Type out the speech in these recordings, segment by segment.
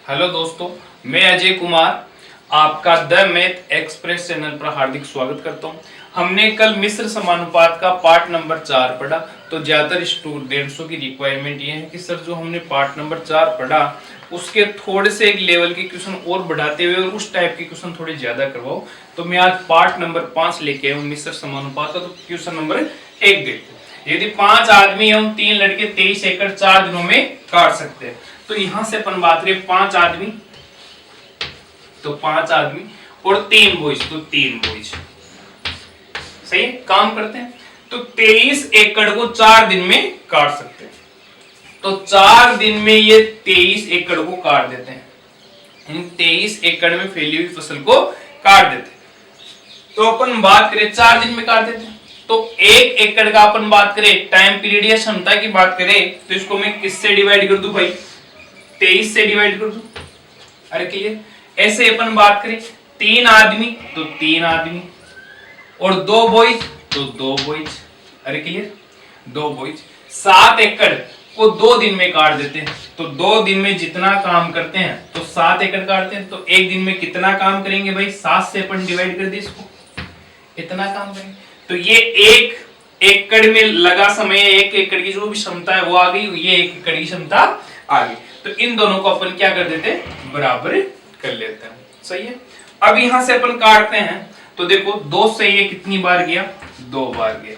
Hello दोस्तों, मैं अजय कुमार आपका द मैथ एक्सप्रेस चैनल पर हार्दिक स्वागत करता हूं। हमने कल मिश्र समानुपात का पार्ट नंबर 4 पढ़ा। तो ज्यादातर स्टूडेंट्सों की रिक्वायरमेंट ये है कि सर जो हमने पार्ट नंबर 4 पढ़ा उसके थोड़े से एक लेवल के क्वेश्चन और बढ़ाते हुए और उस टाइप के क्वेश्चन थोड़े ज्यादा करवाओ। तो मैं आज पार्ट नंबर 5 लेके आया हूँ मिश्र समानुपात का। तो क्वेश्चन नंबर 1 देखते हैं। यदि 5 आदमी एवं 3 लड़के 23 एकड़ 4 दिनों में काट सकते हैं, तो यहां से अपन बात करें 5 आदमी, तो 5 आदमी और 3 बॉयज, तो 3 बॉयज। सही है, काम करते हैं। तो 23 एकड़ को 4 दिन में काट सकते हैं। तो 4 दिन में ये 23 एकड़ को काट देते हैं। 23 एकड़ में फैली हुई फसल को काट देते हैं। तो अपन बात करें 4 दिन में काट देते हैं। तो 1 एकड़ का अपन बात करें टाइम पीरियड या क्षमता की बात करें, तो इसको मैं किससे डिवाइड कर दूं भाई? 23 से डिवाइड कर दूं। अरे क्लियर? ऐसे अपन बात करें 3 आदमी, तो 3 आदमी और 2 बॉयज, तो 2 बॉयज। अरे क्लियर? 2 बॉयज। 7 एकड़ को 2 दिन में काट देते हैं। तो 2 दिन में जितना काम करते हैं तो 7 एकड़ काटते हैं। तो 1 दिन में कितना काम करेंगे भाई? 7 से अपन डिवाइड कर दे इसको, इतना काम करेंगे। तो ये 1 एकड़ में लगा समय, 1 एकड़ की जो भी क्षमता है वो आ गई, ये 1 एकड़ की क्षमता आ गई। तो इन दोनों को अपन क्या कर देते हैं? बराबर कर लेते हैं। सही है। अब यहां से अपन काटते हैं। तो देखो 2 से ये कितनी बार गया? 2 बार गया।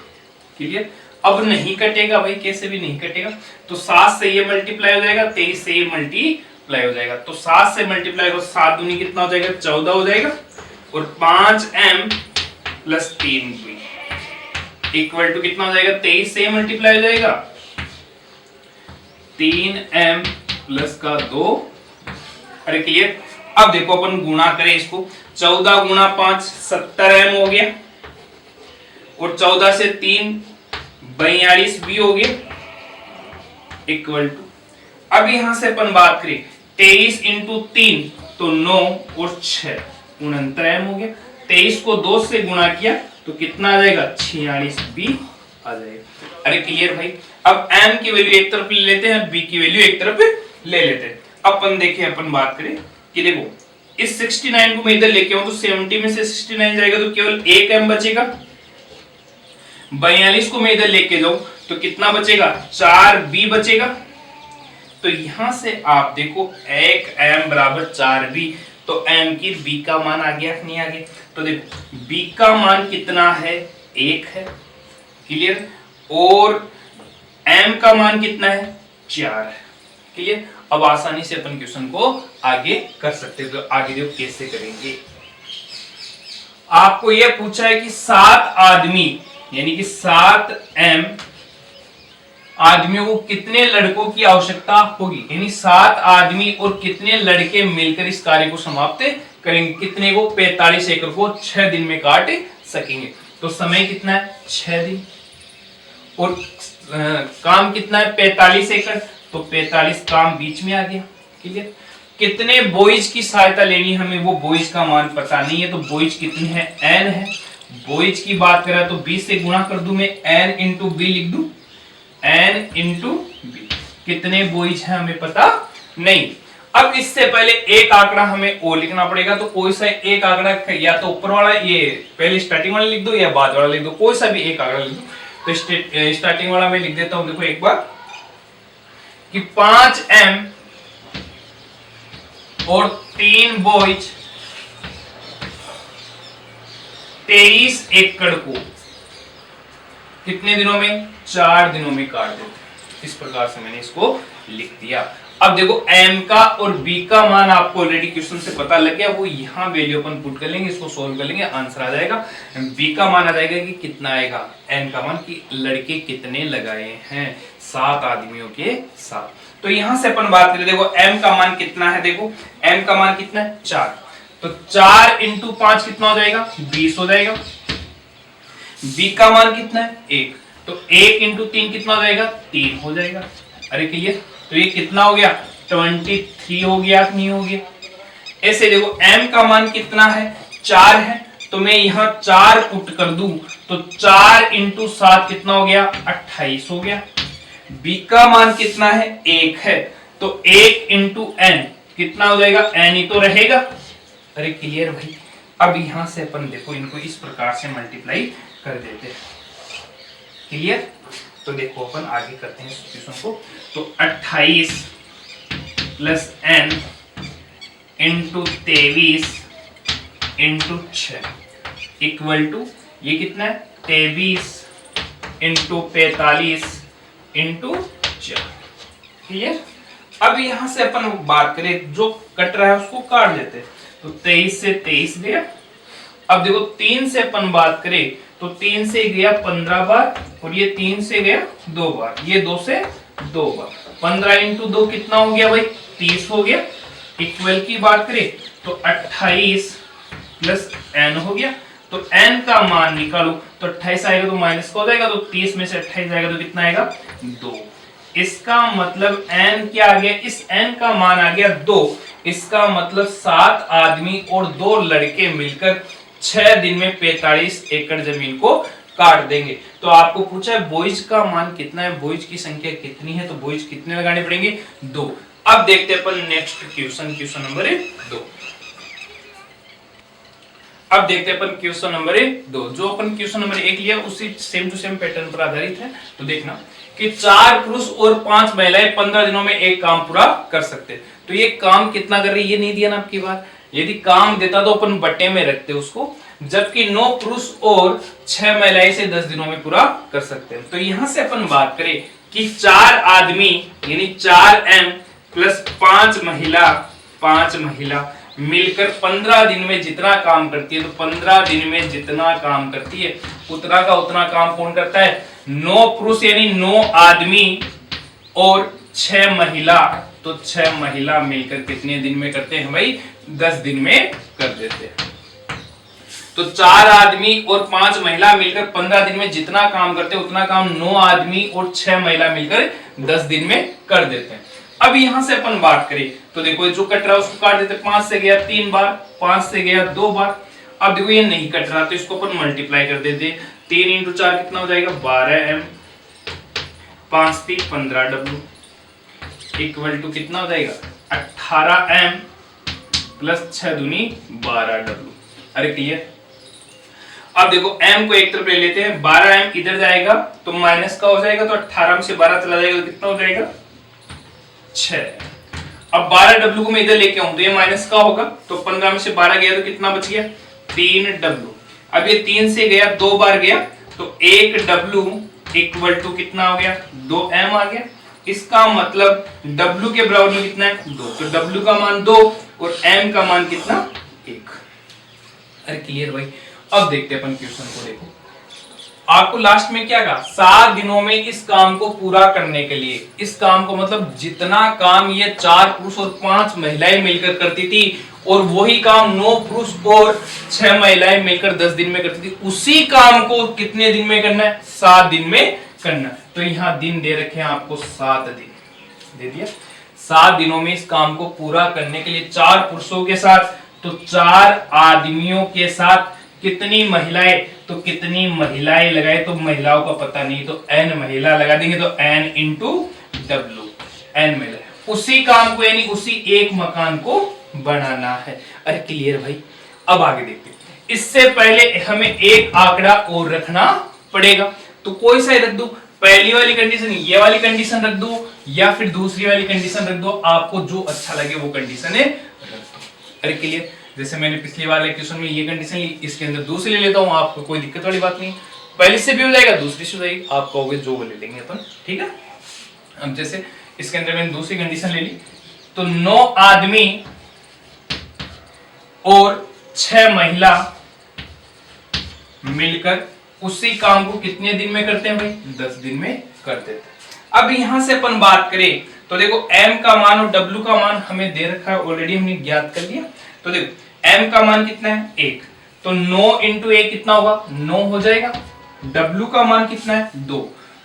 क्लियर? अब नहीं कटेगा भाई, कैसे भी नहीं कटेगा। तो 7 से ये मल्टीप्लाई हो जाएगा, 23 से ये मल्टीप्लाई हो जाएगा। तो 7 से मल्टीप्लाई हो, 7 दूनी कितना हो जाएगा? 14 हो जाएगा। और 5m plus 3b equal to कितना हो जाएगा? 23 से मल्टीप्लाई हो जाएगा, 3m प्लस का 2। अरे क्लियर? अब देखो अपन गुणा करें इसको, 14 गुणा 5 70m हो गया, और 14 से 3 42b हो गया, इक्वल टू। अब यहां से अपन बात करें 23 इंटू 3 तो 9 और 6 69m हो गया। 23 को 2 से गुणा किया तो कितना आ जाएगा? 46b आ जाएगा। अरे क्लियर भाई? अब m की वैल्यू एक तरफ ले लेते हैं, b की वैल्यू एक तरफ ले लेते हैं। अपन देखिए, अपन बात करें कि देखो इस 69 को मैं इधर लेके आऊं तो 70 में से 69 जाएगा तो केवल 1 m बचेगा। 42 को मैं इधर लेके जाऊं तो कितना बचेगा? 4b बचेगा। तो यहां से आप देखो 1 m बराबर 4b, तो m की b का मान आ गया नहीं आ गया? तो देखो b का मान कितना है? 1 है। क्लियर? और m का मान कितना है? 4 है। क्लियर? अब आसानी से अपन क्वेश्चन को आगे कर सकते हैं। तो आगे देखो कैसे करेंगे। आपको यह पूछा है कि 7 आदमी यानी कि 7m आदमियों को कितने लड़कों की आवश्यकता होगी, यानी 7 आदमी और कितने लड़के मिलकर इस कार्य को समाप्त करेंगे। कितने को? 45 एकड़ को 6 दिन में काट सकेंगे। तो समय कितना है? 6 दिन। और काम कितना है? 45 एकड़। तो 45 काम बीच में आ गया। क्लियर? कितने बॉयज की सहायता लेनी हमें, वो बॉयज का मान पता नहीं है। तो बॉयज कितने हैं? n है। बॉयज की बात करें तो 20 से गुणा कर दूं मैं, n इंटू बी लिख दूं, n इंटू बी। कितने बॉयज हैं हमें पता नहीं। अब इससे पहले एक आंकड़ा हमें ओ लिखना पड़ेगा। तो कोई सा एक आंकड़ा, या तो ऊपर वाला, ये पहले स्टार्टिंग वाला लिख दो या बाद वाला लिख दो, कोई सा भी एक आंकड़ा लिख दो। तो स्टार्टिंग वाला मैं लिख देता हूं। देखो एक बार कि 5m और 3 बॉयज 23 एकड़ को कितने दिनों में? 4 दिनों में काट देते। इस प्रकार से मैंने इसको लिख दिया। अब देखो m का और b का मान आपको ऑलरेडी क्वेश्चन से पता लग गया, वो यहां वैल्यू अपन पुट कर लेंगे, इसको सोल्व कर लेंगे, आंसर आ जाएगा। b का मान आ जाएगा कि कितना आएगा? n का मान कि लड़के कितने लगाए हैं 7 आदमियों के साथ। तो यहां से अपन बात करें, देखो m का मान कितना है? देखो m का मान कितना है? 4। तो 4 इंटू 5 कितना हो जाएगा? 20 हो जाएगा। b का मान कितना है? 1। तो 1 इंटू 3 कितना हो जाएगा? 3 हो जाएगा। अरे क्लियर? तो ये कितना हो गया? 23 हो गया कि नहीं हो गया? ऐसे देखो m का मान कितना है? 4 है। तो मैं यहां 4 पुट कर दूं तो 4 इंटू 7 कितना हो गया? 28 हो गया। b का मान कितना है? 1 है। तो 1 इंटू n कितना हो जाएगा, n ही तो रहेगा। अरे क्लियर भाई। अब यहां से अपन देखो इनको इस प्रकार से मल्टीप्लाई कर देते हैं। क्लियर। तो देखो अपन आगे करते हैं सॉल्यूशन को। तो 28 plus n into 23 into 6 equal to ये कितना है, 23 इंटू 45 इंटू 4। क्लियर। अब यहां से अपन बात करें, जो कट रहा है उसको काट देते हैं। तो 23 से 23 गया। अब देखो 3 से अपन बात करें तो 3 से गया 15 बार और ये 3 से गया 2 बार, ये 2 से 2 बार। 15 इंटू 2 कितना हो गया भाई, 30 हो गया। इक्वल की बात करें तो 28 प्लस n हो गया। तो n का मान निकालो तो 28 आएगा तो माइनस का हो जाएगा, तो 30 में से 28 आएगा तो कितना आएगा, 2। इसका मतलब n क्या आ गया, इस n का मान आ गया 2। इसका मतलब 7 आदमी और 2 लड़के मिलकर 6 दिन में 45 एकड़ जमीन को काट देंगे। तो आपको पूछा है बॉयज का मान कितना है, बॉयज की संख्या कितनी है, तो बॉयज कितने लगाने पड़ेंगे, 2। अब देखते हैं अपन नेक्स्ट क्वेश्चन, क्वेश्चन नंबर 2। अब देखते हैं अपन क्वेश्चन नंबर 2। जो अपन क्वेश्चन नंबर 1 लिया उसी सेम टू सेम पैटर्न पर आधारित है। तो देखना कि 4 पुरुष और 5 महिलाएं 15 दिनों में एक काम पूरा कर सकते हैं। तो ये काम कितना कर रही है, ये नहीं दिया ना आपकी बार। यदि काम देता तो अपन बट्टे में रखते उसको, जबकि 9 पुरुष और 6 महिलाएं से 10 दिनों में पूरा कर सकते हैं। तो यहां से अपन बात करें कि 4 आदमी यानी 4m प्लस 5 महिला मिलकर 15 दिन में जितना काम करती है, तो 15 दिन में जितना काम करती है उतना का उतना काम कौन करता है, 9 पुरुष यानी 9 आदमी और 6 महिला। तो 6 महिला मिलकर कितने दिन में करते हैं भाई, 10 दिन में कर देते हैं। तो 4 आदमी और 5 महिला मिलकर 15 दिन में जितना काम करते हैं उतना काम 9 आदमी और 6 महिला मिलकर 10 दिन में कर देते हैं। अब यहां से अपन बात करें तो देखो जो कट रहा है उसको काट देते, 5 से गया 3 बार, 5 से गया 2 बार। अब देखो ये नहीं कट रहा तो इसको अपन मल्टीप्लाई कर देते। 3 इंटू 4 कितना हो जाएगा, 12m, 5 3 15w इक्वल टू कितना हो जाएगा, 18m प्लस 6 दूनी 12w। अरे क्लियर। अब देखो m को एक तरफ ले लेते हैं, 12m इधर जाएगा तो माइनस का हो जाएगा, तो 18 में से 12 चला जाएगा तो कितना हो जाएगा, 6। अब 12w को मैं इधर लेके आऊं तो ये माइनस का होगा, तो 15 में से 12 गया तो कितना बच गया, 3w। अब ये 3 से गया 2 बार गया तो 1w इक्वल टू कितना हो गया, 2m आ गया। इसका मतलब w के बराबर में कितना है, 2। तो w का मान 2 और m का मान कितना, 1। अरे क्लियर भाई। अब देखते हैं अपन क्वेश्चन को। देखो आपको लास्ट में क्या कहा, 7 दिनों में इस काम को पूरा करने के लिए, इस काम को मतलब जितना काम ये 4 पुरुष और 5 महिलाएं मिलकर करती थी और वही काम 9 पुरुष और 6 महिलाएं मिलकर 10 दिन में करती थी, उसी काम को कितने दिन में करना है, 7 दिन में करना है। तो यहाँ दिन दे रखे हैं आपको 7 दिन दे दिया। 7 दिनों में इस काम को पूरा करने के लिए 4 पुरुषों के साथ तो 4 आदमियों के साथ कितनी महिलाएं, तो कितनी महिलाएं लगाए, तो महिलाओं का पता नहीं तो n महिला लगा देंगे, तो n इंटू डब्ल्यू, n महिला। उसी काम को यानी उसी एक मकान को बनाना है। अरे क्लियर भाई। अब आगे देखते हैं। इससे पहले हमें एक आंकड़ा और रखना पड़ेगा, तो कोई सा रख दो, पहली वाली कंडीशन ये वाली कंडीशन रख दो या फिर दूसरी वाली कंडीशन रख दो, आपको जो अच्छा लगे वो कंडीशन है रख दो। अरे क्लियर। जैसे मैंने पिछली वाले क्वेश्चन में ये कंडीशन ली, इसके अंदर दूसरी ले लेता हूं, आपको कोई दिक्कत वाली बात नहीं। पहली से भी हो जाएगा, दूसरी से हो जाएगी, आप कहोगे जो वो ले लेंगे अपन, ठीक है। अब जैसे इसके अंदर मैंने दूसरी कंडीशन ले ली, तो 9 आदमी और 6 महिला मिलकर उसी काम को कितने दिन में करते हैं भाई, 10 दिन में कर देते हैं। अब यहां से अपन बात करें तो देखो m का मान और w का मान हमें दे रखा है, ऑलरेडी हमने ज्ञात कर लिया। तो देखो m का मान कितना है, 1, तो 9 इंटू 1 कितना होगा, 9 हो जाएगा। w का मान कितना है, 2,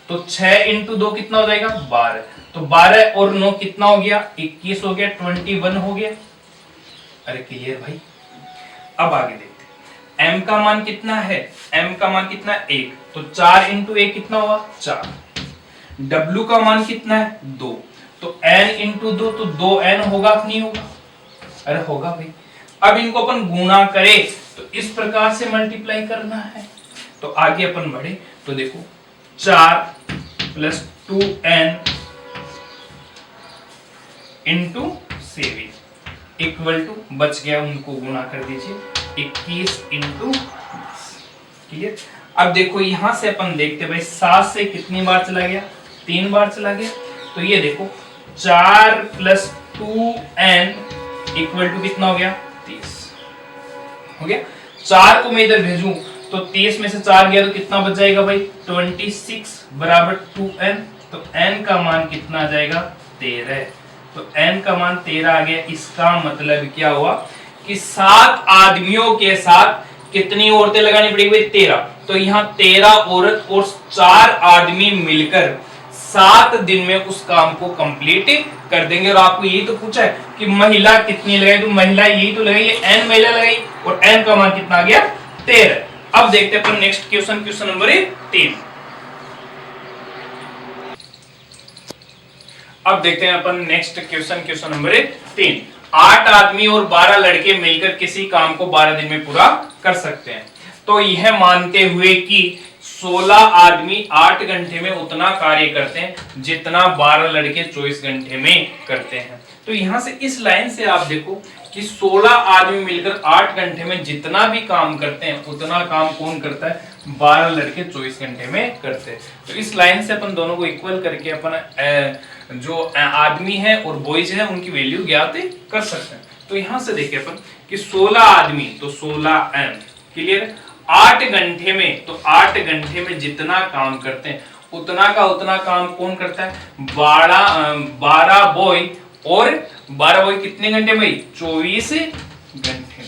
तो 6 इंटू 2 कितना हो जाएगा, 12, तो 12 और 9 कितना हो गया, 21 हो गया, 21 हो गया। अरे क्लियर भाई। अब आगे देखते हैं m का मान कितना है, m का मान कितना है, 1, तो 4 इंटू 1 कितना होगा, 4। w का मान कितना है, 2, तो n इंटू 2 तो 2n होगा, नहीं होगा, अरे होगा भाई। अब इनको अपन गुणा करें तो इस प्रकार से मल्टीप्लाई करना है। तो आगे अपन बढ़े तो देखो 4 + 2n × 7 इक्वल टू, बच गया उनको गुणा कर दीजिए 21 × 20। क्लियर। अब देखो यहां से अपन देखते भाई 7 से कितनी बार चला गया, 3 बार चला गया। तो ये देखो 4 + 2n इक्वल टू कितना हो गया, 30 हो गया। 4 को मैं इधर भेजूं तो 30 में से 4 गया तो कितना बच जाएगा भाई, 26 बराबर 2n। तो n का मान कितना आ जाएगा, 13। तो n का मान 13 आ गया। इसका मतलब क्या हुआ कि 7 आदमियों के साथ कितनी औरतें लगानी पड़ेगी भाई, 13। तो यहाँ 13 औरत और 4 आदमी मिलकर 7 दिन में उस काम को कंप्लीट कर देंगे। और आपको यही तो पूछा है कि महिला कितनी लगाई, तो महिला यही तो लगाई, n महिला लगाई और n का मान कितना आ गया, 13। अब देखते हैं अपन नेक्स्ट क्वेश्चन, क्वेश्चन नंबर 3। अब देखते हैं अपन नेक्स्ट क्वेश्चन, क्वेश्चन नंबर 3। 8 आदमी और 12 लड़के मिलकर किसी काम को 12 दिन में पूरा कर सकते हैं। तो यह मानते हुए कि 16 आदमी 8 घंटे में उतना कार्य करते हैं जितना 12 लड़के 24 घंटे में करते हैं। तो यहां से इस लाइन से आप देखो कि 16 आदमी मिलकर 8 घंटे में जितना भी काम करते हैं उतना काम कौन करता है, 12 लड़के 24 घंटे में करते हैं। तो इस लाइन से अपन दोनों को इक्वल करके अपन जो आदमी है और बॉयज है उनकी वैल्यू ज्ञात कर सकते हैं। तो यहां से देखिए अपन कि 16 आदमी तो 16m, क्लियर। 8 घंटे में तो 8 घंटे में जितना काम करते हैं उतना का उतना काम कौन करता है, 12 बॉय। और 12 बॉय कितने घंटे में, 24 घंटे।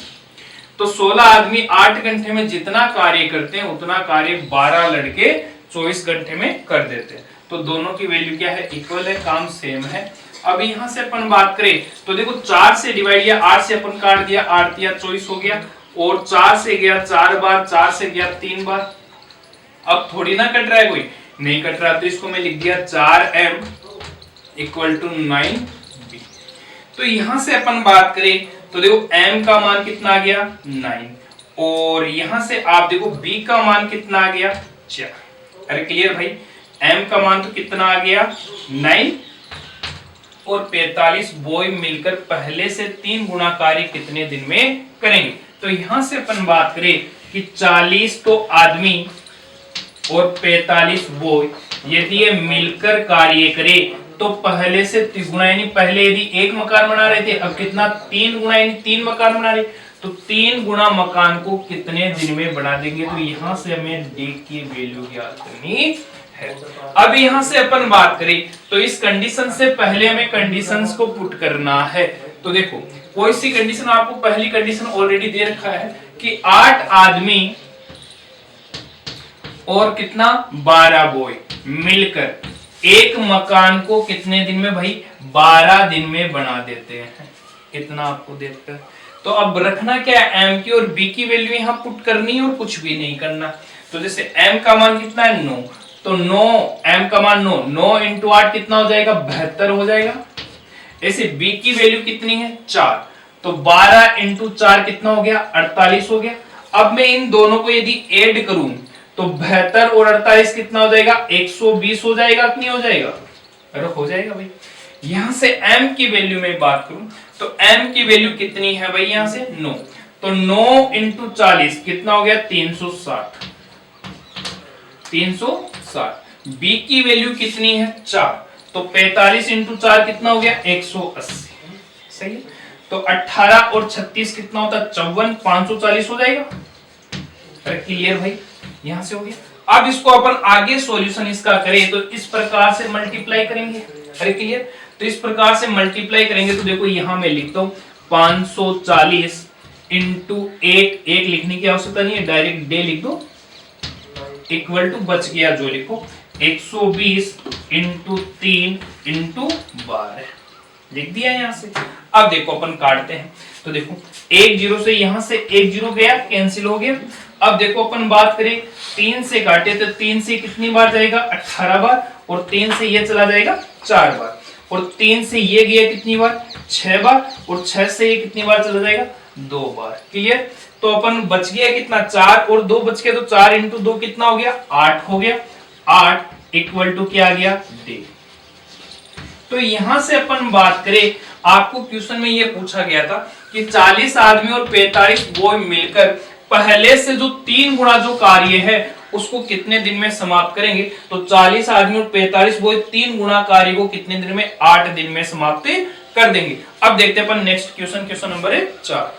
तो 16 आदमी 8 घंटे में जितना कार्य करते हैं उतना कार्य 12 लड़के 24 घंटे में कर देते हैं। तो दोनों की वैल्यू क्या है, इक्वल है, काम सेम है। अब यहां से अपन बात करें तो देखो 4 से डिवाइड किया, 8 से अपन काट दिया, 8 या 24 हो गया। और 4 से गया 4 बार, 4 से गया 3 बार। अब थोड़ी ना कट रहा है, कोई नहीं कट रहा, तो इसको मैं लिख दिया 4m = 9b। तो यहां से अपन बात करें तो देखो m का मान कितना आ गया, 9। और यहां से आप देखो b का मान कितना आ गया, 4। अरे क्लियर भाई, m का मान तो कितना आ गया, 9। और 45 बॉय मिलकर पहले से 3 गुणा कार्य कितने दिन में करेंगे। तो यहां से अपन बात करें कि 40 तो आदमी और 45 बॉय यदि ये मिलकर कार्य करे तो पहले से गुणा, यानी पहले यदि 1 मकान बना रहे थे, अब कितना 3 गुणा, यानी 3 मकान बना रहे, तो 3 गुणा मकान को कितने दिन में बना देंगे। तो यहां से हमें d की वैल्यू ज्ञात करनी है। अब यहां से अपन बात करें तो इस कंडीशन से पहले हमें कंडीशंस को पुट करना है। तो देखो कोई सी कंडीशन, आपको पहली कंडीशन ऑलरेडी दे रखा है कि 8 आदमी और कितना 12 बॉय मिलकर एक मकान को कितने दिन में भाई, 12 दिन में बना देते हैं। इतना आपको देखकर तो अब रखना क्या है, m की और b की वैल्यू यहां पुट करनी है और कुछ भी नहीं करना। तो जैसे m का मान कितना है, 9, तो 9, m का मान 9, 9 × 8 कितना हो जाएगा, 72 हो जाएगा। ऐसे b की वैल्यू कितनी है, 4, तो 12 × 4 कितना हो गया, 48 हो गया। अब मैं इन दोनों को यदि ऐड करूं तो 72 और 48 कितना हो जाएगा, 120 हो जाएगा कि नहीं हो जाएगा, अरे हो जाएगा भाई। यहां से m की वैल्यू में बात करूं तो m की वैल्यू कितनी है भाई, यहां से 9, तो 9 × 40 कितना हो गया, 360, 360। b की वैल्यू कितनी है, 4, तो 45 × 4 कितना हो गया, 180। सही है। तो 18 और 36 कितना होता है, 54, 540 हो जाएगा। अरे क्लियर भाई, यहां से हो गया। अब इसको अपन आगे सॉल्यूशन इसका करें तो इस प्रकार से मल्टीप्लाई करेंगे। अरे क्लियर, तो इस प्रकार से मल्टीप्लाई करेंगे तो देखो यहां मैं लिखता हूं 540 × 1 लिखने की आवश्यकता नहीं है, डायरेक्ट डे लिख दो, इक्वल टू बच गया जो लिखो 120 × 3 × 12 लिख दिया यहां से। अब देखो अपन काटते हैं तो देखो 1 0 से यहां से 1 0 गया, कैंसिल हो गया। अब देखो अपन बात करें 3 से काटे तो 3 से कितनी बार जाएगा, 18 बार, और 3 से ये चला जाएगा 4 बार, और 3 से ये गया कितनी बार, 6 बार, और 6 से ये कितनी बार चला जाएगा? 2 बार। क्लियर? तो अपन बच गया कितना? 4 और 2 बच गया, तो 4 इंटू 2 कितना हो गया? 8 हो गया। 8 इक्वल टू क्या आ गया? D। तो यहां से अपन बात करें, आपको क्वेश्चन में ये पूछा गया था कि 40 आदमी और 45 बॉय मिलकर पहले से जो 3 गुना जो कार्य है उसको कितने दिन में समाप्त करेंगे? तो 40 आदमी और 45 बॉय 3 गुना कार्य को कितने दिन में? 8 दिन में समाप्त कर देंगे। अब देखते हैं अपन नेक्स्ट क्वेश्चन, क्वेश्चन नंबर 4।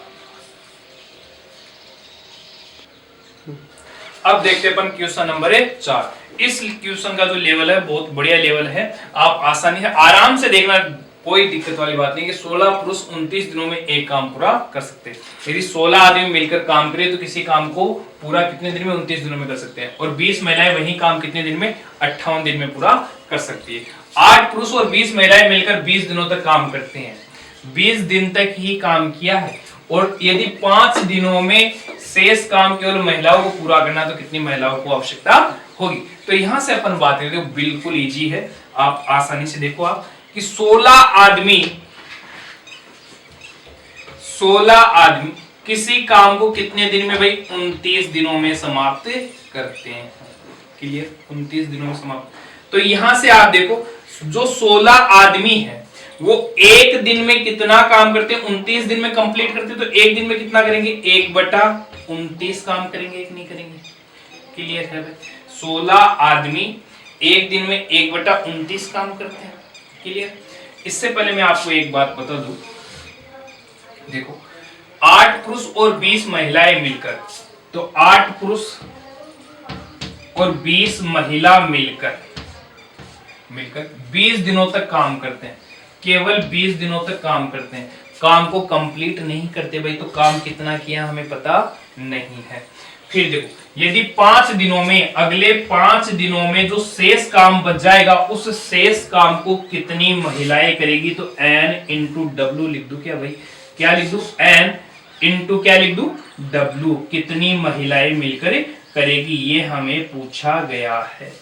अब देखते हैं अपन क्वेश्चन नंबर 4। इस क्वेश्चन का जो लेवल है बहुत बढ़िया लेवल है, आप आसानी से आराम से देखना, कोई दिक्कत वाली बात नहीं कि 16 पुरुष 29 दिनों में एक काम पूरा कर सकते हैं। यदि 16 आदमी मिलकर काम करें तो किसी काम को पूरा कितने दिन में? 29 दिनों में कर सकते हैं। और 20 महिलाएं वही काम कितने दिन में? 58 दिन में पूरा कर सकती है। 8 पुरुष और 20 महिलाएं मिलकर 20 दिनों तक काम करते हैं, 20 दिन तक ही काम किया है, और यदि 5 दिनों में शेष काम केवल महिलाओं को पूरा करना तो कितनी महिलाओं को आवश्यकता होगी? तो यहां से अपन बात करते हैं, बिल्कुल इजी है, आप आसानी से देखो आप कि 16 आदमी किसी काम को कितने दिन में? भाई 29 दिनों में समाप्त करते हैं। क्लियर? 29 दिनों में समाप्त। तो यहां से आप देखो, जो 16 आदमी है वो एक दिन में कितना काम करते हैं? 29 दिन में कंप्लीट करते हैं। तो एक दिन में कितना करेंगे? 1/29 काम करेंगे, एक नहीं करेंगे। क्लियर है भाई? 16 आदमी एक दिन में 1/29 काम करते हैं। क्लियर? इससे पहले मैं आपको एक बात बता दूं, देखो 8 पुरुष और 20 महिलाएं मिलकर, तो 8 पुरुष और 20 महिला मिलकर 20 दिनों तक काम करते हैं, केवल 20 दिनों तक काम करते हैं, काम को कंप्लीट नहीं करते भाई, तो काम कितना किया हमें पता नहीं है। फिर देखो, यदि 5 दिनों में, अगले 5 दिनों में जो शेष काम बच जाएगा उस शेष काम को कितनी महिलाएं करेगी? तो n इंटू डब्ल्यू लिख दू क्या भाई? क्या लिख दू? n इंटू क्या लिख दू? w, कितनी महिलाएं मिलकर करेगी, ये हमें पूछा गया है।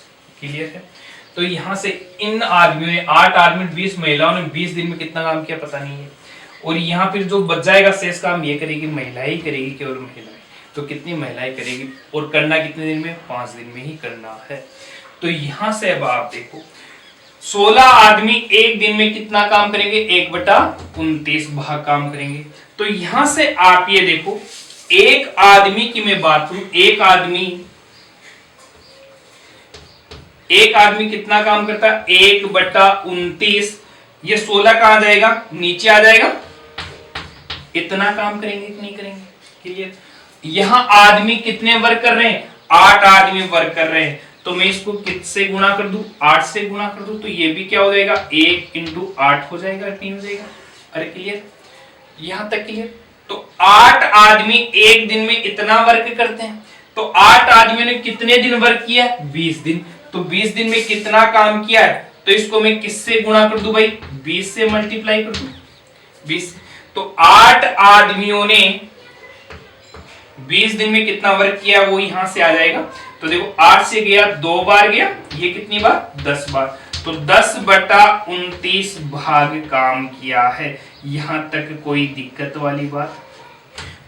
क्लियर है? तो यहां से इन आदमियों ने, 8 आदमी 20 महिलाओं ने 20 दिन में कितना काम किया पता नहीं है, और यहाँ फिर जो बच जाएगा शेष काम ये करेगी महिलाएं ही करेगी, केवल महिलाएं। तो कितनी महिलाएं करेगी, और करना कितने दिन में? 5 दिन में ही करना है। तो यहां से अब आप देखो, 16 आदमी एक दिन में कितना काम करेंगे? 1/29 भाग काम करेंगे। तो यहां से आप ये देखो, एक आदमी की मैं बात करूं, एक आदमी कितना काम करता है? 1/29, ये 16 कहां जाएगा? नीचे आ जाएगा। इतना काम करेंगे कि नहीं करेंगे? क्लियर? यहां आदमी कितने वर्क कर रहे हैं? 8 आदमी वर्क कर रहे हैं, तो मैं इसको किससे गुणा कर दूं? 8 से गुणा कर दूं, तो ये भी क्या हो जाएगा? 1 इंटू 8 हो जाएगा, 3 हो जाएगा। अरे क्लियर? यहां तक क्लियर? तो 8 आदमी एक दिन में इतना वर्क करते हैं, तो 8 आदमियों ने कितने दिन वर्क किया? 20 दिन। तो 20 दिन में कितना काम किया है? तो इसको मैं किससे गुणा कर दूं भाई? 20 से मल्टीप्लाई कर दूं, 20। तो 8 आदमियों ने 20 दिन में कितना वर्क किया वो यहां से आ जाएगा। तो देखो 8 से गया 2 बार गया, ये कितनी बार? 10 बार। तो 10/29 भाग काम किया है। यहां तक कोई दिक्कत वाली बात?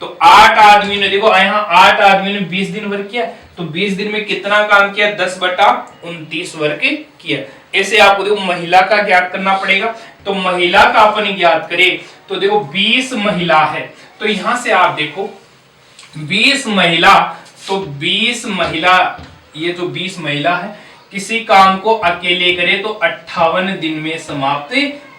तो 8 आदमी ने, देखो यहाँ 8 आदमी ने 20 दिन वर्क किया, तो 20 दिन में कितना काम किया? 10/29 वर्क किया। ऐसे आपको देखो महिला का ज्ञात करना पड़ेगा। तो महिला का अपन ज्ञात करें तो देखो 20 महिला है, तो यहां से आप देखो 20 महिला, तो 20 महिला, ये जो 20 महिला है किसी काम को अकेले करे तो 58 दिन में समाप्त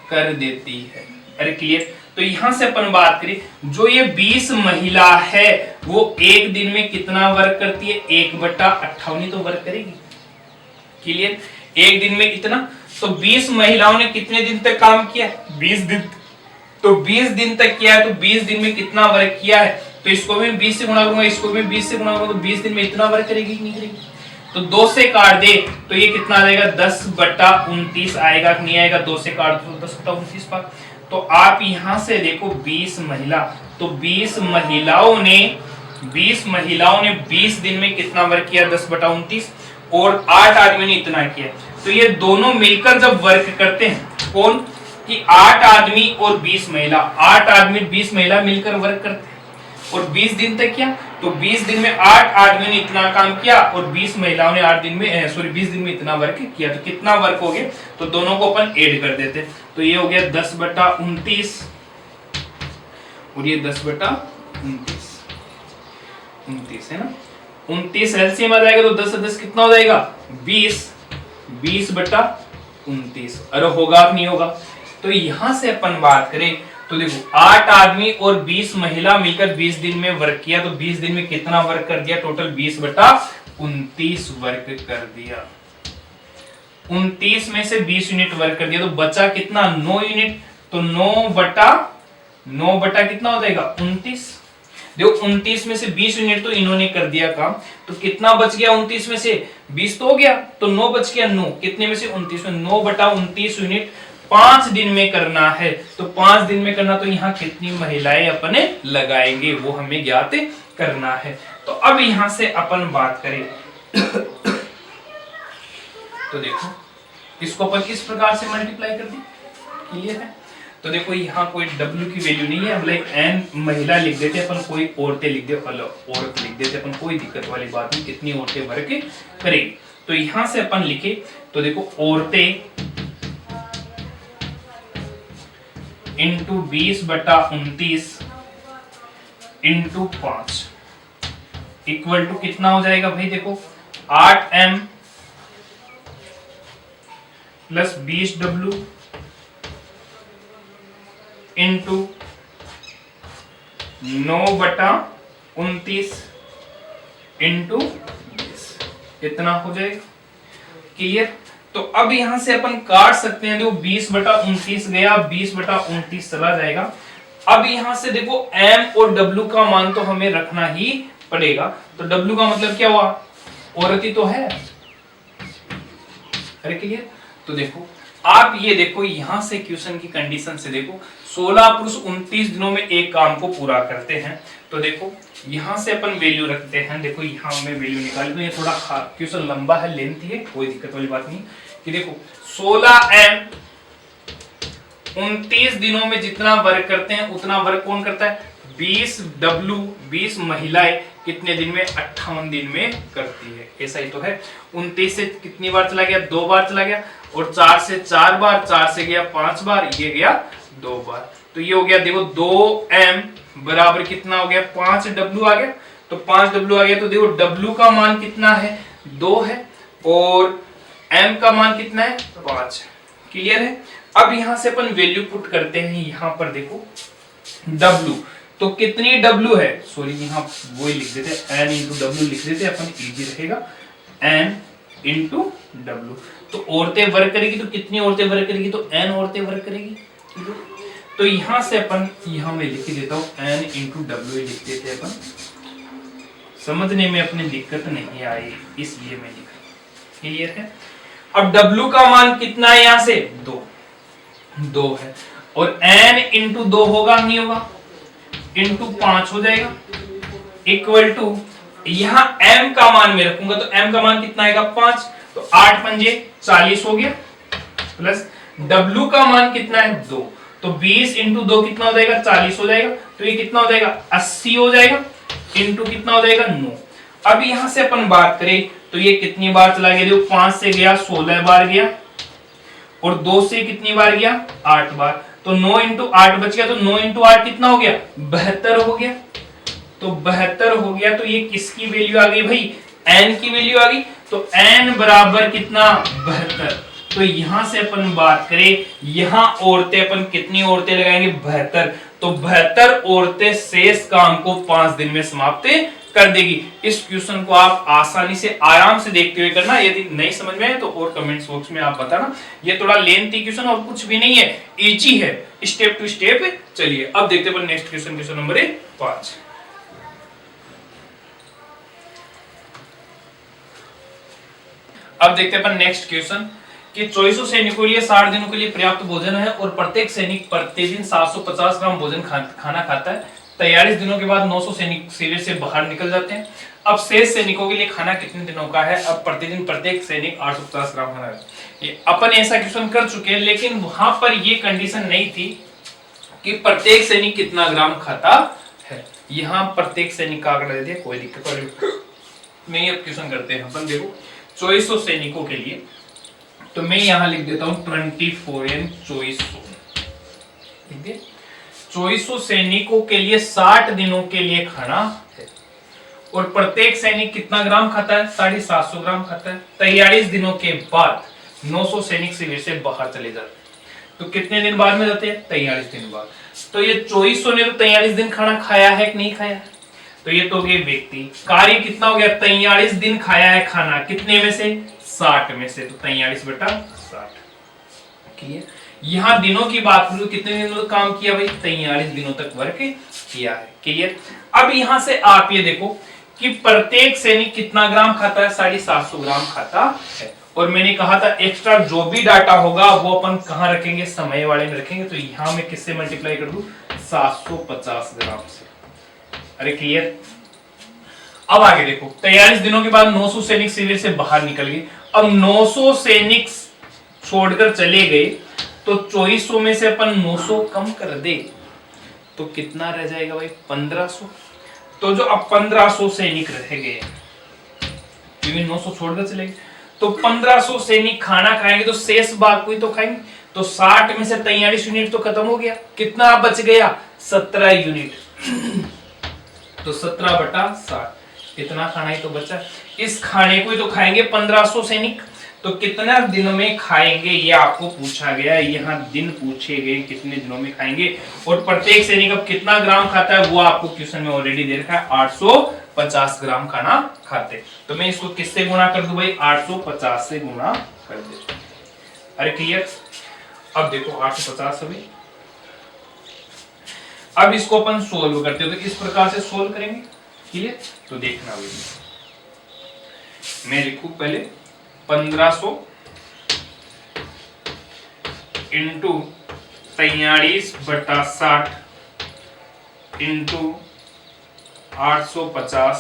कर देती है। अरे क्लियर? तो यहां से अपन बात करें, जो ये 20 महिला है वो एक दिन में कितना वर्क करती है? 1/58 तो वर्क करेगी। क्लियर? एक दिन में इतना, तो 20 महिलाओं ने कितने दिन तक काम किया? 20 दिन। तो 20 दिन तक किया है, तो 20 दिन में कितना वर्क किया है? तो इसको भी 20 से गुणा करूंगा, इसको भी 20 से गुणा करूंगा, तो 20 दिन में इतना वर्क करेगी कि नहीं करेगी? तो 2 से काट दे तो ये कितना आ जाएगा? 10/29 आएगा कि नहीं आएगा? 2 से काट दो तो 10/29 पाक। तो आप यहां से देखो 20 महिला, तो 20 महिलाओं ने 20 दिन में कितना वर्क किया? 10/29, और 8 आदमी ने इतना किया। तो ये दोनों मिलकर जब वर्क करते हैं, कौन? कि 8 आदमी और 20 महिला, 8 आदमी 20 महिला मिलकर वर्क करते हैं और 20 दिन तक किया, तो 20 दिन में 8 आदमियों ने इतना काम किया और 20 महिलाओं ने 8 दिन में 20 दिन में इतना वर्क किया, तो कितना वर्क हो गया, तो दोनों को अपन ऐड कर देते हैं, तो ये हो गया 10/29 और ये 10/29 है ना, 29 एलसीएम आ जाएगा, तो 10 से 10 कितना हो जाएगा 20/29। अरे होगा कि नहीं होगा, तो यहां से अपन बात करें तो देखो 8 आदमी और 20 महिला मिलकर 20 दिन में वर्क किया, तो 20 दिन में कितना वर्क कर दिया, टोटल 20/29 वर्क कर दिया। 29 में से 20 यूनिट वर्क कर दिया, तो बचा कितना 9 यूनिट, तो 9 बटा कितना हो जाएगा 29। देखो 29 में से 20 यूनिट तो इन्होंने कर दिया काम, तो कितना बच गया 29 में से 20 तो हो गया, तो 9 बच गया 9, कितने में से 29 में 9/29 यूनिट 5 दिन में करना है, तो 5 दिन में करना, तो यहाँ कितनी महिलाएं अपने लगाएंगे वो हमें ज्ञात करना है। तो अब यहां से अपन बात करें तो देखो इसको अपन किस प्रकार से मल्टीप्लाई कर दी, क्लियर है। तो देखो यहाँ कोई W की वैल्यू नहीं है, हम लाइक n महिला लिख देते अपन, कोई औरतें लिख दे, औरत लिख देते अपन, कोई दिक्कत वाली बात नहीं, कितनी औरतें वर्क करेगी। तो यहां से अपन लिखे तो देखो औरतें इंटू 20/29 इंटू 5 इक्वल टू कितना हो जाएगा भाई, देखो 8m plus 20w into 9/29 into 20 कितना हो जाएगा, क्लियर। तो अब यहां से अपन काट सकते हैं, देखो 20/29 गया, 20/29 चला जाएगा। अब यहां से देखो m और w का मान तो हमें रखना ही पड़ेगा, तो w का मतलब क्या हुआ, औरत ही तो है, अरे क्लियर। तो देखो आप ये देखो यहां से क्वेश्चन की कंडीशन से देखो 16 पुरुष 29 दिनों में एक काम को पूरा करते हैं, तो देखो यहां से अपन वैल्यू रखते हैं, देखो यहां में वैल्यू निकाल दो, ये थोड़ा क्वेश्चन लंबा है, लेंथी है, कोई दिक्कत वाली बात नहीं, कि देखो 16m 29 दिनों में जितना वर्क करते हैं उतना वर्क कौन करता है, 20w 20 महिलाएं कितने दिन में 58 दिन में करती है, ऐसा ही तो है। 29 से कितनी बार चला गया, 2 बार चला गया, और 4 से 4 बार, 4 से गया 5 बार, ये गया 2 बार, तो ये हो गया देखो 2m बराबर कितना हो गया 5w आ गया, तो 5w आ गया, तो देखो w का मान कितना है 2 है और m का मान कितना है 5, क्लियर है। अब यहां से अपन वैल्यू पुट करते हैं, यहां पर देखो w तो कितनी w है, सॉरी यहां वो ही लिख देते n इंटू w लिख देते अपन, इजी रहेगा, n इंटू w। तो औरतें वर्क करेगी तो कितनी औरतें वर्क करेगी, तो n औरतें वर्क करेगी, तो यहां से अपन यहां मैं लिख देता हूं n इंटू w लिख देते हैं अपन, समझने में अपने दिक्कत नहीं आई इसलिए मैं लिखा, क्लियर है। अब w का मान कितना है, यहां से 2 है, और n इंटू 2 होगा नहीं होगा, इंटू 5 हो जाएगा, इक्वल टू यहां m का मान मैं रखूंगा, तो m का मान कितना आएगा 5, तो 8 पंजे 40 हो गया, प्लस w का मान कितना है 2, तो 20 इंटू 2 कितना हो जाएगा 40 हो जाएगा, तो ये कितना हो जाएगा 80 हो जाएगा, इंटू कितना हो जाएगा 9। अब यहां से अपन बात करें तो ये कितनी बार चला गया, देखो 5 से गया 16 बार गया, और 2 से कितनी बार गया 8 बार, तो 9 इंटू 8 बच गया, तो 9 इंटू 8 कितना हो गया 72 हो गया, तो 72 हो गया, तो ये किसकी वैल्यू आ गई भाई, n की वैल्यू आ गई, तो n बराबर कितना 72। तो यहां से अपन बात करें, यहां औरतें अपन कितनी औरतें लगाएंगे 72, तो 72 औरतें शेष काम को 5 दिन में समाप्त कर देगी। इस क्वेश्चन को आप आसानी से आराम से देखते हुए करना, यदि नहीं समझ में आए तो और कमेंट्स बॉक्स में आप बताना। ये थोड़ा लेंथी क्वेश्चन और कुछ भी नहीं है, इजी है, स्टेप टू स्टेप। चलिए अब देखते हैं नेक्स्ट क्वेश्चन, क्वेश्चन नंबर 5। अब देखते हैं नेक्स्ट क्वेश्चन कि 2400 सैनिकों के लिए 60 दिनों के लिए पर्याप्त भोजन है और प्रत्येक सैनिक प्रतिदिन 750 ग्राम भोजन खाना खाता है, 43 दिनों के बाद 900 सैनिक शिविर से बाहर निकल जाते हैं। अब शेष सैनिकों के लिए खाना कितने दिनों का है? अब प्रतिदिन प्रत्येक सैनिक 850 ग्राम खाना है। ये अपन ऐसा क्वेश्चन कर चुके हैं, लेकिन वहां पर ये कंडीशन नहीं थी कि प्रत्येक सैनिक कितना ग्राम खाता है। यहाँ प्रत्येक सैनिक का आंकड़ा दे दिया, कोई दिक्कत नहीं। अब क्वेश्चन करते हैं अपन। देखो 2400 सैनिकों के लिए, तो मैं यहां लिख देता हूं 24n 2400। 2400 सैनिकों के लिए 60 दिनों के लिए खाना है और प्रत्येक सैनिक कितना ग्राम खाता है? 750 ग्राम खाता है। 43 दिनों के बाद 900 सैनिक शिविर से बाहर चले जाते हैं। तो कितने दिन बाद में जाते हैं? 43 दिन बाद। तो ये 2400 ने तो 43 दिन खाना खाया है कि नहीं खाया? तो ये तो हो गए व्यक्ति। कार्य कितना हो गया? 43 दिन खाया है खाना, कितने में से? 60 में से। तो 43/60। क्लियर? यहाँ दिनों की बात करूं, कितने दिनों तक काम किया भाई? 43 दिनों तक वर्क किया है। क्लियर? अब यहां से आप ये देखो कि प्रत्येक सैनिक कितना ग्राम खाता है? 750 ग्राम खाता है। और मैंने कहा था एक्स्ट्रा जो भी डाटा होगा वो अपन कहां रखेंगे? समय वाले में रखेंगे। तो यहां मैं किससे मल्टीप्लाई कर दूं? 750 ग्राम से। अरे क्लियर? अब आगे देखो, 43 दिनों के बाद 900 सैनिक शिविर से बाहर निकल गए। अब 900 सैनिक छोड़कर चले गए, तो 2400 में से अपन 900 कम कर दे तो कितना रह जाएगा भाई? 1500। तो जो अब 1500 सैनिक रह गए, क्योंकि 900 छोड़कर चले गए, तो 1500 सैनिक खाना खाएंगे, तो शेष भाग को ही तो खाएंगे। तो 60 में से 43 यूनिट तो खत्म हो गया। कितना बच गया? 17 यूनिट। तो 17/60 इतना खाना ही तो बचा। इस खाने को ही तो खाएंगे 1500 सैनिक। तो कितना दिन में खाएंगे ये आपको पूछा गया है। यहाँ दिन पूछे गए कितने दिनों में खाएंगे, और प्रत्येक सैनिक अब कितना ग्राम खाता है वो आपको क्वेश्चन में ऑलरेडी दे रखा है। 850 ग्राम खाना खाते। तो मैं इसको किससे गुणा कर दूं भाई? 850 से गुणा कर दे। अरे क्लियर? अब देखो 850 अभी। अब इसको अपन सोल्व करते हैं, तो इस प्रकार से सोल्व करेंगे। क्लियर? तो देखना भाई, मैं लिखूं पहले 1500 into 43/60 into 850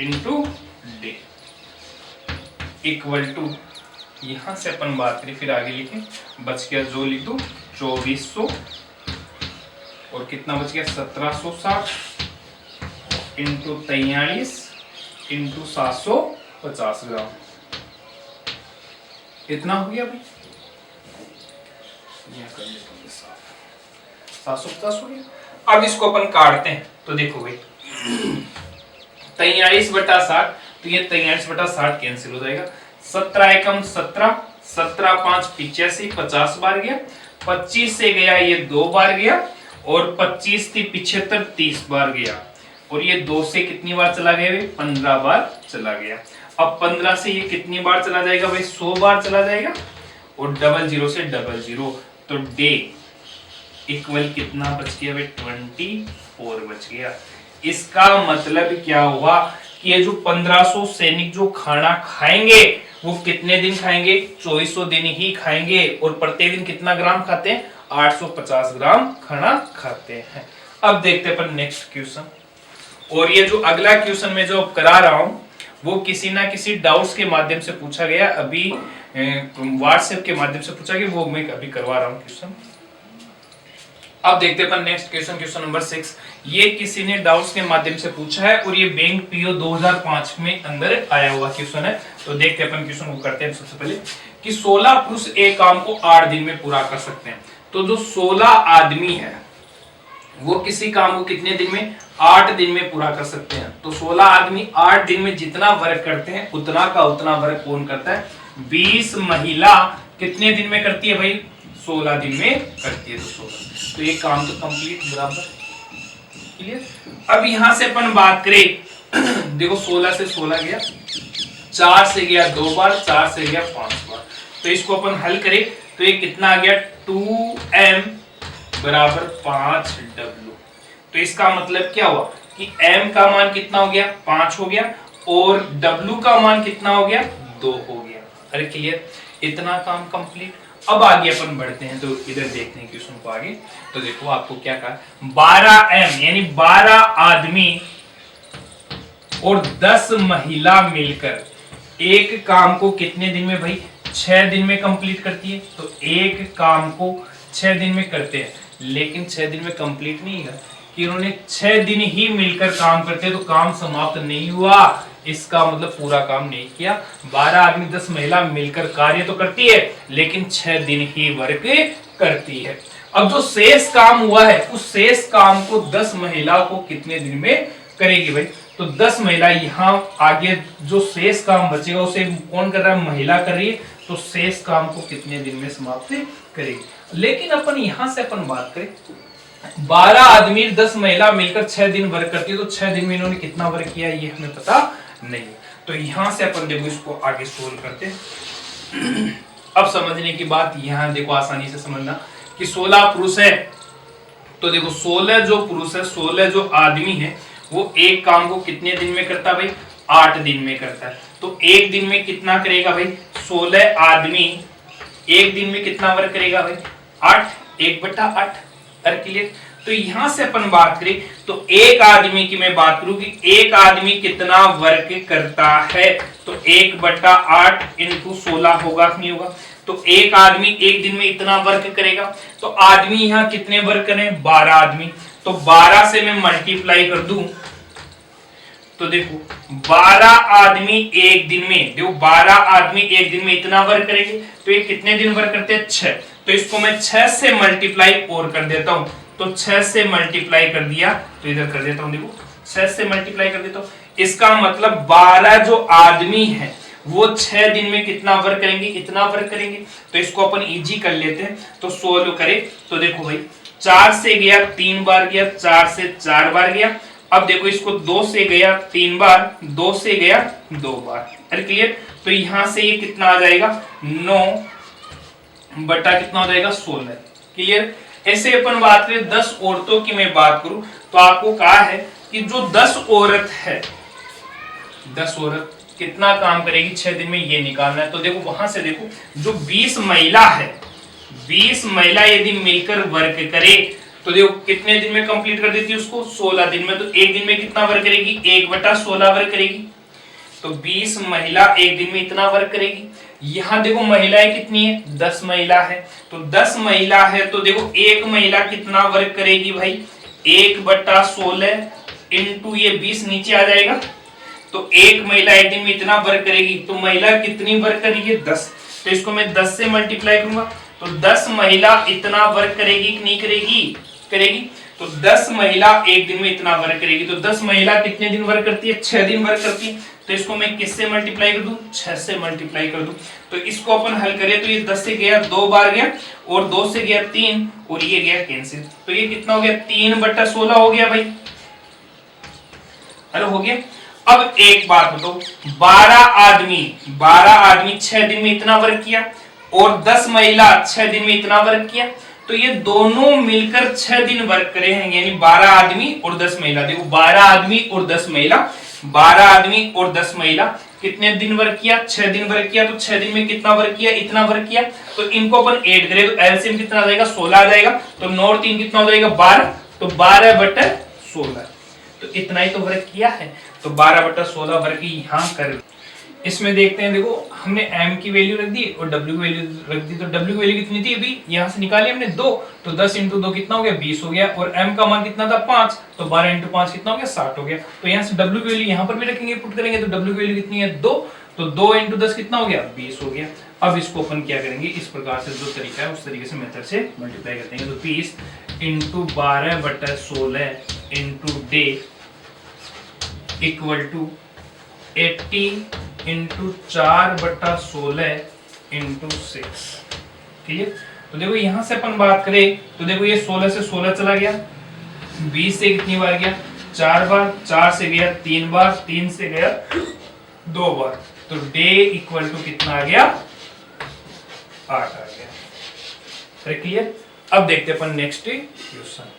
into day equal to, यहां से अपन बात करें फिर आगे लिखें, बच गया जो लिख दो 2400 और कितना बच गया? 1760 इंटू 43 इंटू 750 ग्राम। इतना हो गया भाई? 750 हो गया। अब इसको अपन काटते हैं, तो देखो भाई 43/60, तो ये 43/60 कैंसिल हो जाएगा। 17 एकम 17, 17 5 85, 50 बार गया। 25 से गया ये 2 बार गया, और 25 थी 75, 30 बार गया, और ये 2 से कितनी बार चला गया भाई? 15 बार चला गया। अब 15 से ये कितनी बार चला जाएगा भाई? 100 बार चला जाएगा, और 00 से 00, तो डे इक्वल कितना बच गया भाई? 24 बच गया। इसका मतलब क्या हुआ कि ये जो 1500 सैनिक जो खाना खाएंगे वो कितने दिन खाएंगे? 2400 दिन ही खाएंगे, और प्रत्येक दिन कितना ग्राम खाते हैं? 850 ग्राम खाना खाते हैं। अब देखते हैं अपन नेक्स्ट क्वेश्चन। और ये जो अगला क्वेश्चन मैं जो करा रहा हूं वो किसी ना किसी डाउट्स के माध्यम से पूछा गया, अभी व्हाट्सएप के माध्यम से पूछा गया, वो मैं अभी करवा रहा हूं क्वेश्चन। अब देखते हैं अपन नेक्स्ट क्वेश्चन, क्वेश्चन नंबर 6। ये किसी ने डाउट्स के माध्यम से पूछा है, और ये बैंक पीओ 2005 में अंदर आया हुआ क्वेश्चन है। तो देखते हैं अपन क्वेश्चन को करते हैं। सबसे पहले कि 16 पुरुष एक काम को 8 दिन में पूरा कर सकते हैं। तो जो 16 आदमी है वो किसी काम को कितने दिन में? 8 दिन में पूरा कर सकते हैं। तो 16 आदमी 8 दिन में जितना वर्क करते हैं उतना का उतना वर्क कौन करता है? 20 महिला कितने दिन में करती है भाई? 16 दिन में करती है। तो 16, तो ये काम तो कंप्लीट बराबर। क्लियर? अब यहां से अपन बात करें, देखो 16 से 16 गया, 4 से गया 2 बार, 4 से गया 5 बार। तो इसको अपन हल करें तो ये कितना आ गया? 2m बराबर 5w। तो इसका मतलब क्या हुआ कि m का मान कितना हो गया? 5 हो गया, और w का मान कितना हो गया? 2 हो गया। अरे क्लियर? इतना काम कंप्लीट। अब आगे अपन बढ़ते हैं, तो इधर देखते हैं क्वेश्चन को आगे। तो देखो आपको क्या कहा, 12M यानी 12 आदमी और 10 महिला मिलकर एक काम को कितने दिन में भाई, 6 दिन में कंप्लीट करती है। तो एक काम को 6 दिन में करते हैं, लेकिन 6 दिन में कंप्लीट नहीं है कि उन्होंने 6 दिन ही मिलकर काम करते हैं, तो काम समाप्त नहीं हुआ, इसका मतलब पूरा काम नहीं किया। 12 आदमी 10 महिला मिलकर कार्य तो करती है, लेकिन 6 दिन ही वर्क करती है। अब जो शेष काम हुआ है, उस शेष काम को 10 महिला को कितने दिन में करेगी भाई। तो 10 महिला, यहाँ आगे जो शेष काम बचेगा उसे कौन कर रहा है, महिला कर रही है, तो शेष काम को कितने दिन में समाप्त करेगी। लेकिन अपन यहां से अपन बात करें, 12 आदमी 10 महिला मिलकर 6 दिन वर्क करती है, तो 6 दिन में इन्होंने कितना वर्क किया ये हमें पता नहीं। तो यहां से अपन देखो इसको आगे सोल्व करते हैं। अब समझने की बात यहां देखो, आसानी से समझना कि 16 पुरुष है, तो देखो 16 जो पुरुष है, 16 जो आदमी है, वो एक काम को कितने दिन में करता है भाई, 8 दिन में करता है। तो एक दिन में कितना करेगा भाई, 16 आदमी एक दिन में कितना वर्क करेगा भाई, 8, 1/8। क्लियर। तो यहां से अपन बात करें तो एक आदमी की मैं बात करूं कि एक आदमी कितना वर्क करता है, तो 1/8 इंटू 16 होगा नहीं होगा। तो एक आदमी एक दिन में इतना वर्क करेगा, तो आदमी यहां कितने वर्क करें, 12 आदमी। तो 12 से मैं मल्टीप्लाई कर दूं, तो देखो 12 आदमी एक दिन में, देखो 12 आदमी एक दिन में इतना वर्क करेंगे, तो ये कितने दिन वर्क करते हैं, 6। तो इसको मैं 6 से मल्टीप्लाई और कर देता हूं, तो 6 से मल्टीप्लाई कर दिया, तो इधर कर देता हूं, देखो 6 से मल्टीप्लाई कर देता हूं। इसका मतलब 12 जो आदमी है वो 6 दिन में कितना वर्क करेंगे, इतना वर्क करेंगे। तो इसको अपन इजी कर लेते हैं, तो सोल्व करें तो देखो भाई 4 से गया 3 बार गया, 4 से 4 बार गया। अब देखो इसको 2 से गया 3 बार, 2 से गया 2 बार। अरे क्लियर। तो यहां से ये कितना आ जाएगा, 9 बटा कितना हो जाएगा, 16। क्लियर। ऐसे अपन बात करें 10 औरतों की मैं बात करूं, तो आपको कहा है कि जो 10 औरत है, 10 औरत कितना काम करेगी 6 दिन में, ये निकालना है। तो देखो वहां से देखो जो 20 महिला है, 20 महिला यदि मिलकर वर्क करे, तो देखो कितने दिन में कंप्लीट कर देती है उसको, 16 दिन में। तो एक दिन में कितना वर्क करेगी, 1/16 वर्क करेगी। तो 20 महिला एक दिन में इतना वर्क करेगी। यहां देखो महिलाएं कितनी है, 10 महिला है। तो 10 महिला है, तो देखो एक महिला कितना वर्क करेगी भाई, 1/16 इंटू ये 20 नीचे आ जाएगा। तो एक महिला एक दिन में इतना वर्क करेगी, तो महिला कितनी वर्क करेगी, 10। तो इसको मैं 10 से मल्टीप्लाई करूंगा, तो 10 महिला इतना वर्क करेगी कि नहीं करेगी, करेगी। तो 10 महिला एक दिन में इतना वर्क करेगी। तो 10 महिला कितने दिन वर्क करती है, 6 दिन वर्क करती है। तो इसको मैं किससे मल्टीप्लाई कर दूं, 6 से मल्टीप्लाई कर दूं। तो इसको अपन हल करें, तो ये 10 से गया 2 बार गया, और 2 से गया 3, और ये गया कैंसिल। तो ये कितना हो गया, 3/16 हो गया भाई। अरे हो गया। अब एक बात बताओ, 12 आदमी 6 दिन में इतना वर्क किया, और 10 महिला 6 दिन में इतना वर्क किया। तो ये दोनों मिलकर 6 दिन वर्क करे हैं, यानी 12 आदमी और 10 महिला। देखो 12 आदमी और 10 महिला, 12 आदमी और 10 महिला कितने दिन वर्क किया, 6 दिन वर्क किया। तो 6 दिन में कितना वर्क किया, इतना वर्क किया। तो इनको अपन ऐड करें, तो एलसीएम कितना आ जाएगा, 16 आ जाएगा। तो 9 और 3 कितना हो जाएगा, 12। तो 12/16, तो इतना ही तो वर्क किया है। तो 12/16 वर्क यहाँ कर। इसमें देखते हैं, देखो हमने m की वैल्यू रख दी और w की वैल्यू रख दी। तो w की वैल्यू कितनी थी, अभी यहाँ से निकाली हमने 2। तो 10 × 2 कितना हो गया, 20 हो गया। और m का मान कितना था, 5। तो 12 × 5 कितना हो गया, 60 हो गया। तो यहाँ से w की वैल्यू यहाँ पर भी रखेंगे, पुट करेंगे। तो w की वैल्यू कितनी है, 2। तो 2 × 10 कितना हो गया, 20 हो गया। अब इसको अपन क्या करेंगे, इस प्रकार से जो तरीका है उस तरीके से मेथड से मल्टीप्लाई करते हैं। तो 20 × 12/16 × डे इक्वल टू 80 × 4/16 × 6। ठीक है। तो देखो यहां से अपन बात करें, तो देखो ये 16 से 16 चला गया, 20 से कितनी बार गया, 4 बार, 4 से गया 3 बार, 3 से गया 2 बार। तो डे इक्वल टू कितना आ गया, 8 आ गया। क्लियर। अब देखते हैं अपन नेक्स्ट क्वेश्चन।